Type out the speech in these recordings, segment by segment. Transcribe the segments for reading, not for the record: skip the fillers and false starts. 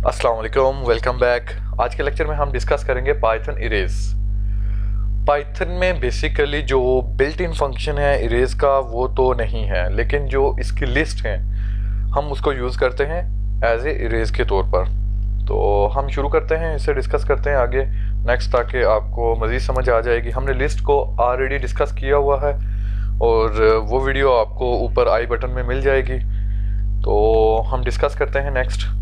अस्सलाम वालेकुम, welcome back. आज के लेक्चर में हम डिस्कस करेंगे पाइथन इरेज। पाइथन में बेसिकली जो बिल्ट इन फंक्शन है इरेज का वो तो नहीं है, लेकिन जो इसकी लिस्ट है हम उसको यूज़ करते हैं एज ए इरेज के तौर पर। तो हम शुरू करते हैं, इसे डिस्कस करते हैं आगे नेक्स्ट, ताकि आपको मज़ीद समझ आ जाएगी। हमने लिस्ट को ऑलरेडी डिस्कस किया हुआ है और वो वीडियो आपको ऊपर आई बटन में मिल जाएगी। तो हम डिस्कस करते हैं नेक्स्ट।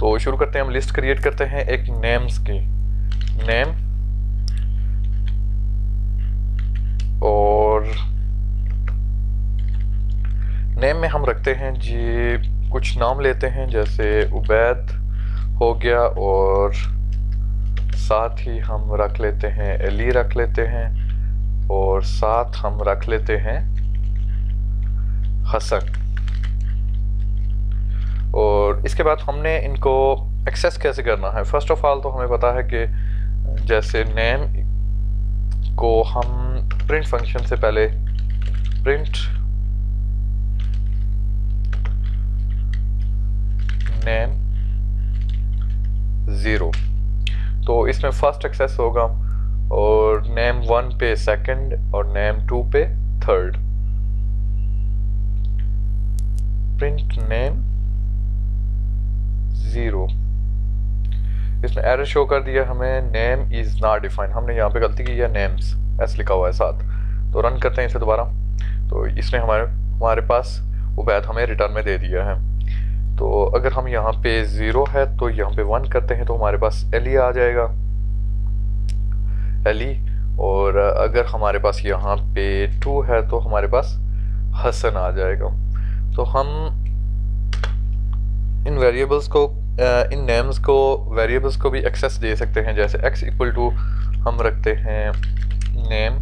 तो शुरू करते हैं, हम लिस्ट क्रिएट करते हैं एक नेम्स की, नेम, और नेम में हम रखते हैं जी कुछ नाम लेते हैं, जैसे उबैद हो गया, और साथ ही हम रख लेते हैं अली रख लेते हैं, और साथ हम रख लेते हैं हसन। और इसके बाद हमने इनको एक्सेस कैसे करना है। फर्स्ट ऑफ ऑल तो हमें पता है कि जैसे नेम को हम प्रिंट फंक्शन से पहले प्रिंट नेम 0, तो इसमें फर्स्ट एक्सेस होगा, और नेम 1 पे सेकंड और नेम 2 पे थर्ड। प्रिंट नेम 0, इसमें एरर शो कर दिया हमें, नेम इज नॉट डिफाइंड। हमने यहाँ पे गलती की है, नेम्स ऐसे लिखा हुआ है साथ। तो रन करते हैं इसे दोबारा, तो इसने हमारे पास उबैद हमें रिटर्न में दे दिया है। तो अगर हम यहाँ पे 0 है तो यहाँ पे 1 करते हैं तो हमारे पास अली आ जाएगा, अली। और अगर हमारे पास यहाँ पे 2 है तो हमारे पास हसन आ जाएगा। तो हम इन वेरिएबल्स को, इन नेम्स को, वेरिएबल्स को भी एक्सेस दे सकते हैं। जैसे x इक्वल टू हम रखते हैं नेम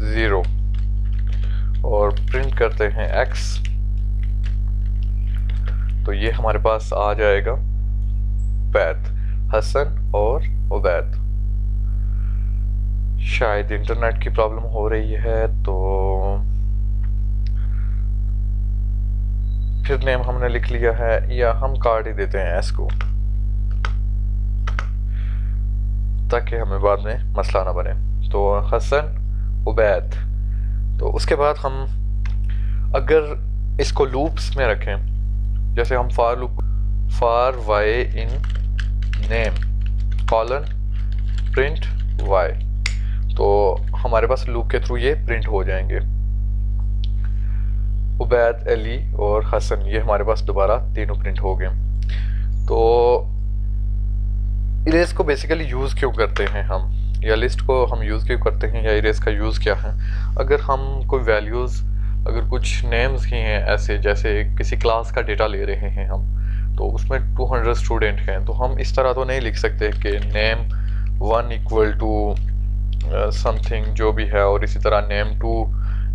0 और प्रिंट करते हैं x, तो ये हमारे पास आ जाएगा उबैद, हसन और उबैद। शायद इंटरनेट की प्रॉब्लम हो रही है, तो फिर नेम हमने लिख लिया है, या हम काट ही देते हैं एस को, ताकि हमें बाद में मसला ना बने। तो हसन उबैद। तो उसके बाद हम अगर इसको लूप्स में रखें, जैसे हम for loop, for Y in name colon print Y, तो हमारे पास लूप के थ्रू ये प्रिंट हो जाएंगे। उबैद, अली और हसन, ये हमारे पास दोबारा तीनों प्रिंट हो गए। तो इरेज को बेसिकली यूज़ क्यों करते हैं हम, या लिस्ट को हम यूज़ क्यों करते हैं, या इरेज का यूज़ क्या है। अगर हम कोई वैल्यूज़, अगर कुछ नेम्स ही हैं ऐसे, जैसे किसी क्लास का डेटा ले रहे हैं हम, तो उसमें 200 स्टूडेंट हैं, तो हम इस तरह तो नहीं लिख सकते कि नेम 1 इक्वल टू समथिंग जो भी है, और इसी तरह नेम 2,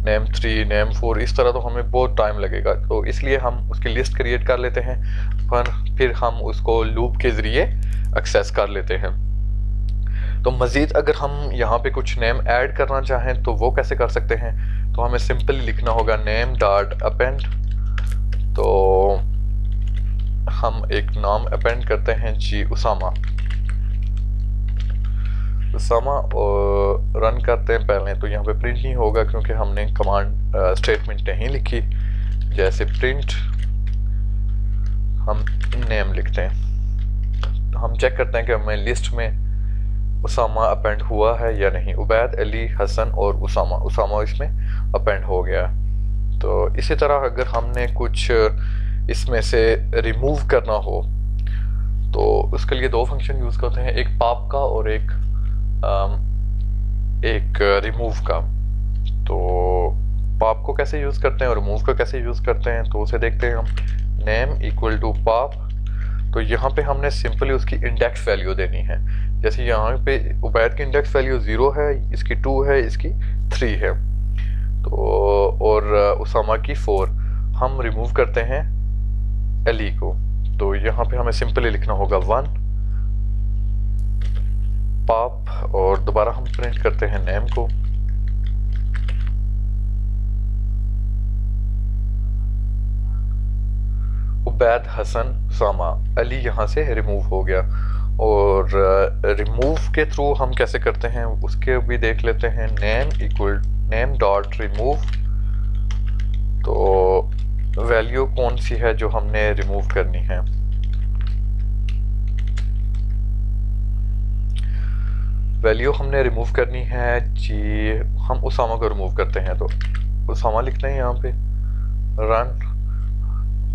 नेम 3, नेम 4, इस तरह तो हमें बहुत टाइम लगेगा। तो इसलिए हम उसकी लिस्ट क्रिएट कर लेते हैं, पर फिर हम उसको लूप के ज़रिए एक्सेस कर लेते हैं। तो मज़ीद अगर हम यहाँ पे कुछ नेम ऐड करना चाहें तो वो कैसे कर सकते हैं, तो हमें सिंपली लिखना होगा नेम डॉट अपेंड। तो हम एक नाम अपेंड करते हैं जी उसामा, उसामा, और रन करते हैं पहले। तो यहाँ पे प्रिंट नहीं होगा क्योंकि हमने कमांड स्टेटमेंट नहीं लिखी। जैसे प्रिंट हम नेम लिखते हैं, तो हम चेक करते हैं कि हमें लिस्ट में उसामा अपेंड हुआ है या नहीं। उबैद, अली, हसन और उसामा, उसामा इसमें अपेंड हो गया। तो इसी तरह अगर हमने कुछ इसमें से रिमूव करना हो तो उसके लिए दो फंक्शन यूज़ करते हैं, एक पॉप का और एक रिमूव का। तो पॉप को कैसे यूज़ करते हैं और रिमूव को कैसे यूज़ करते हैं, तो उसे देखते हैं हम। नेम इक्वल टू पॉप, तो यहाँ पे हमने सिंपली उसकी इंडेक्स वैल्यू देनी है। जैसे यहाँ पे उबैद की इंडेक्स वैल्यू 0 है, इसकी 2 है, इसकी 3 है, तो और उसामा की 4। हम रिमूव करते हैं अली को, तो यहाँ पे हमें सिंपली लिखना होगा 1 पॉप, और दोबारा हम प्रिंट करते हैं नेम को। उबैद, हसन, उसामा, अली यहाँ से रिमूव हो गया। और रिमूव के थ्रू हम कैसे करते हैं उसके भी देख लेते हैं। नेम डॉट रिमूव, तो वैल्यू कौन सी है जो हमने रिमूव करनी है। वैल्यू हमने रिमूव करनी है जी, हम उसामा को रिमूव करते हैं, तो उसामा लिखते हैं यहाँ पे, रन,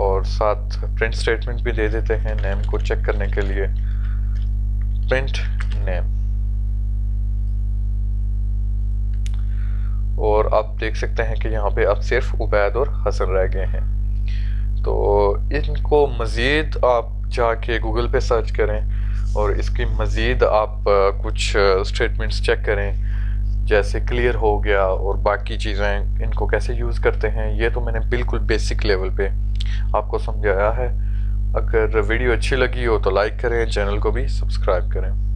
और साथ प्रिंट स्टेटमेंट भी दे देते हैं नेम को चेक करने के लिए, प्रिंट नेम। और आप देख सकते हैं कि यहाँ पे अब सिर्फ उबैद और हसन रह गए हैं। तो इनको मज़ीद आप जाके गूगल पे सर्च करें और इसकी मज़ीद आप कुछ स्टेटमेंट्स चेक करें, जैसे क्लियर हो गया और बाकी चीज़ें, इनको कैसे यूज़ करते हैं। ये तो मैंने बिल्कुल बेसिक लेवल पे आपको समझाया है। अगर वीडियो अच्छी लगी हो तो लाइक करें, चैनल को भी सब्सक्राइब करें।